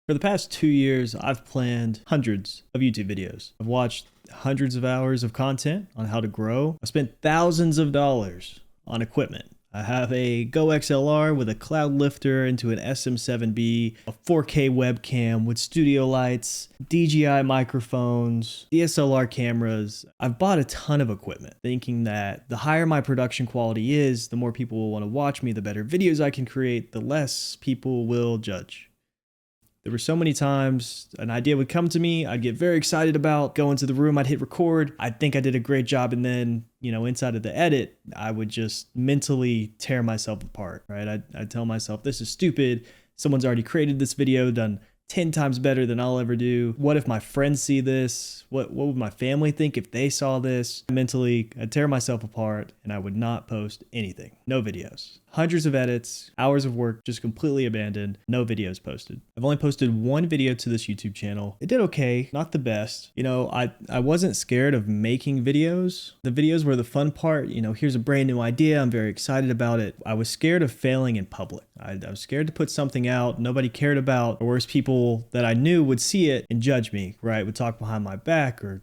For the past 2 years, I've planned hundreds of YouTube videos. I've watched hundreds of hours of content on how to grow. I've spent thousands of dollars on equipment. I have a Go XLR with a cloud lifter into an SM7B, a 4K webcam with studio lights, DJI microphones, DSLR cameras. I've bought a ton of equipment, thinking that the higher my production quality is, the more people will want to watch me, the better videos I can create, the less people will judge. There were so many times an idea would come to me, I'd get very excited about, go into the room, I'd hit record, I'd think I did a great job, and then, inside of the edit, I would just mentally tear myself apart, right? I'd tell myself, this is stupid, someone's already created this video, done 10 times better than I'll ever do. What if my friends see this? What would my family think if they saw this? Mentally, I'd tear myself apart and I would not post anything. No videos. Hundreds of edits, hours of work just completely abandoned, no videos posted. I've only posted one video to this YouTube channel. It did okay, not the best. I wasn't scared of making videos. The videos were the fun part. Here's a brand new idea. I'm very excited about it. I was scared of failing in public. I was scared to put something out nobody cared about, or worse, people that I knew would see it and judge me, right? Would talk behind my back or,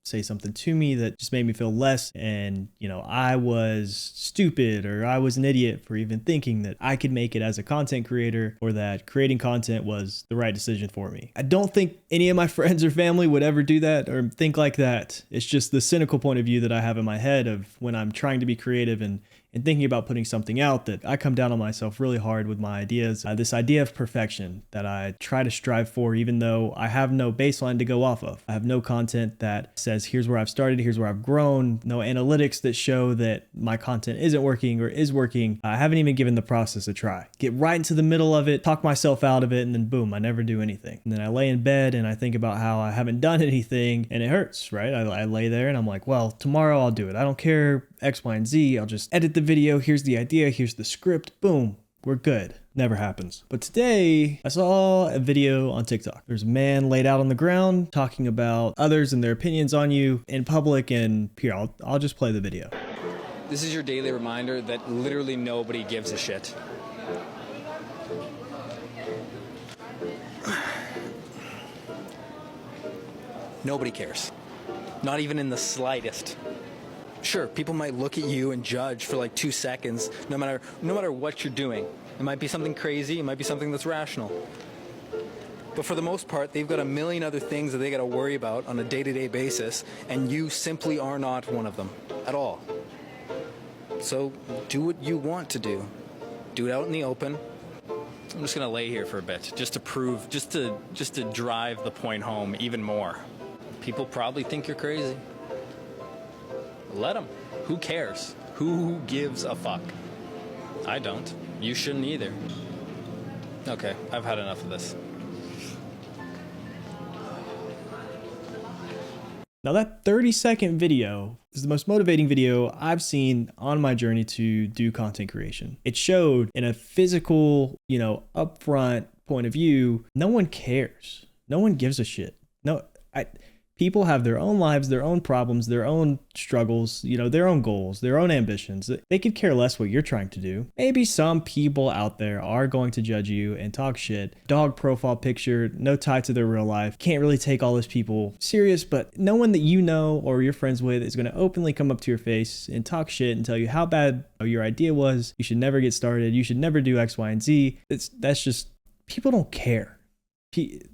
say something to me that just made me feel less. And, I was stupid or I was an idiot for even thinking that I could make it as a content creator or that creating content was the right decision for me. I don't think any of my friends or family would ever do that or think like that. It's just the cynical point of view that I have in my head of when I'm trying to be creative and thinking about putting something out, that I come down on myself really hard with my ideas. This idea of perfection that I try to strive for, even though I have no baseline to go off of. I have no content that says, here's where I've started, here's where I've grown, no analytics that show that my content isn't working or is working. I haven't even given the process a try. Get right into the middle of it, talk myself out of it, and then boom, I never do anything. And then I lay in bed and I think about how I haven't done anything and it hurts, right? I lay there and I'm like, well, tomorrow I'll do it. I don't care X, Y, and Z. I'll just edit the video. Here's the idea. Here's the script. Boom. We're good. Never happens. But today I saw a video on TikTok. There's a man laid out on the ground talking about others and their opinions on you in public. And here, I'll just play the video. This is your daily reminder that literally nobody gives a shit. Nobody cares. Not even in the slightest. Sure, people might look at you and judge for like 2 seconds, no matter what you're doing. It might be something crazy, it might be something that's rational. But for the most part, they've got a million other things that they got to worry about on a day-to-day basis, and you simply are not one of them at all. So do what you want to do. Do it out in the open. I'm just gonna lay here for a bit, just to drive the point home even more. People probably think you're crazy. Let them. Who cares? Who gives a fuck? I don't. You shouldn't either. Okay, I've had enough of this. Now that 30-second video is the most motivating video I've seen on my journey to do content creation. It showed in a physical, upfront point of view, no one cares. No one gives a shit. People have their own lives, their own problems, their own struggles, their own goals, their own ambitions. They could care less what you're trying to do. Maybe some people out there are going to judge you and talk shit. Dog profile picture, no tie to their real life. Can't really take all those people serious, but no one that you know or you're friends with is going to openly come up to your face and talk shit and tell you how bad your idea was. You should never get started. You should never do X, Y, and Z. That's just, people don't care.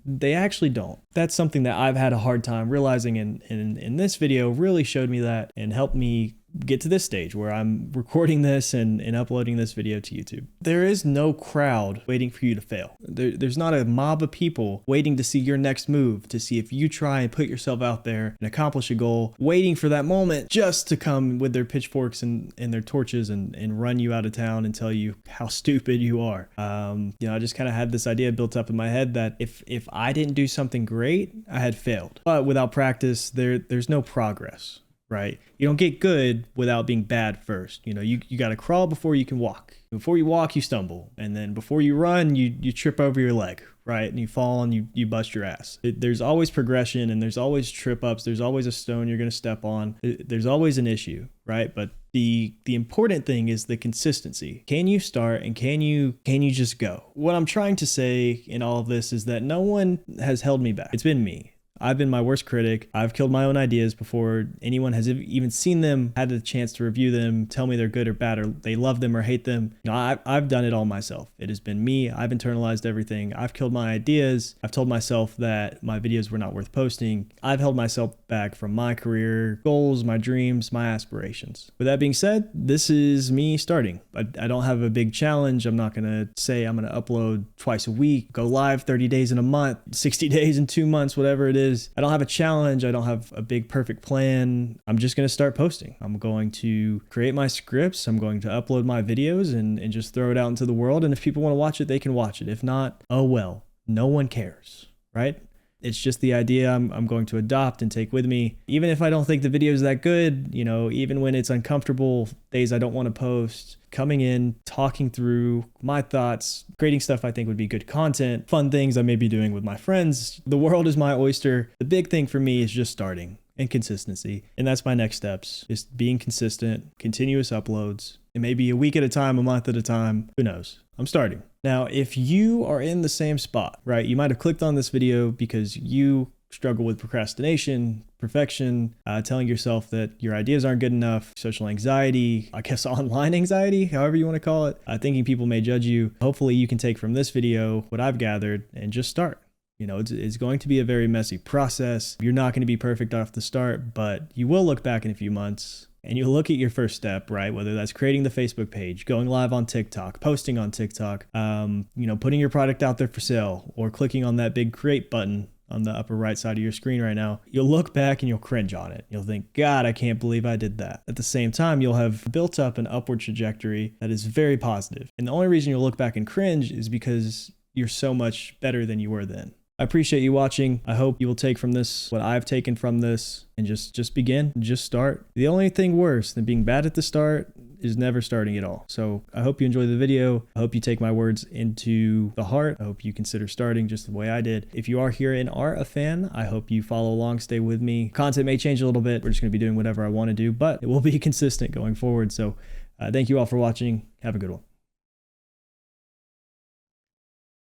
They actually don't. That's something that I've had a hard time realizing, and in this video really showed me that and helped me get to this stage where I'm recording this and uploading this video to YouTube. There is no crowd waiting for you to fail. There's not a mob of people waiting to see your next move, to see if you try and put yourself out there and accomplish a goal, waiting for that moment just to come with their pitchforks and their torches and run you out of town and tell you how stupid you are. I just kind of had this idea built up in my head that if I didn't do something great, I had failed. But without practice, there's no progress. Right? You don't get good without being bad first. You got to crawl before you can walk. Before you walk, you stumble. And then before you run, you trip over your leg, right? And you fall and you bust your ass. There's always progression and there's always trip ups. There's always a stone you're going to step on. There's always an issue, right? But The important thing is the consistency. Can you start and can you just go? What I'm trying to say in all of this is that no one has held me back. It's been me. I've been my worst critic. I've killed my own ideas before anyone has even seen them, had the chance to review them, tell me they're good or bad, or they love them or hate them. I've done it all myself. It has been me. I've internalized everything. I've killed my ideas. I've told myself that my videos were not worth posting. I've held myself back from my career goals, my dreams, my aspirations. With that being said, this is me starting. I don't have a big challenge. I'm not going to say I'm going to upload twice a week, go live 30 days in a month, 60 days in 2 months, whatever it is. I don't have a challenge. I don't have a big perfect plan. I'm just going to start posting. I'm going to create my scripts. I'm going to upload my videos and just throw it out into the world. And if people want to watch it, they can watch it. If not, oh well, no one cares, right? It's just the idea I'm going to adopt and take with me. Even if I don't think the video is that good, even when it's uncomfortable, days I don't want to post, coming in, talking through my thoughts, creating stuff I think would be good content, fun things I may be doing with my friends. The world is my oyster. The big thing for me is just starting and consistency. And that's my next steps, just being consistent, continuous uploads. It may be a week at a time, a month at a time, who knows? I'm starting. Now, if you are in the same spot, right, you might have clicked on this video because you struggle with procrastination, perfection, telling yourself that your ideas aren't good enough, social anxiety, I guess online anxiety, however you want to call it, thinking people may judge you. Hopefully you can take from this video what I've gathered and just start. It's going to be a very messy process. You're not going to be perfect off the start, but you will look back in a few months and you look at your first step, right? Whether that's creating the Facebook page, going live on TikTok, posting on TikTok, putting your product out there for sale, or clicking on that big create button on the upper right side of your screen right now. You'll look back and you'll cringe on it. You'll think, God, I can't believe I did that. At the same time, you'll have built up an upward trajectory that is very positive. And the only reason you'll look back and cringe is because you're so much better than you were then. I appreciate you watching. I hope you will take from this what I've taken from this and just begin, just start. The only thing worse than being bad at the start is never starting at all. So I hope you enjoy the video. I hope you take my words into the heart. I hope you consider starting just the way I did. If you are here and are a fan, I hope you follow along, stay with me. Content may change a little bit. We're just going to be doing whatever I want to do, but it will be consistent going forward. So thank you all for watching. Have a good one.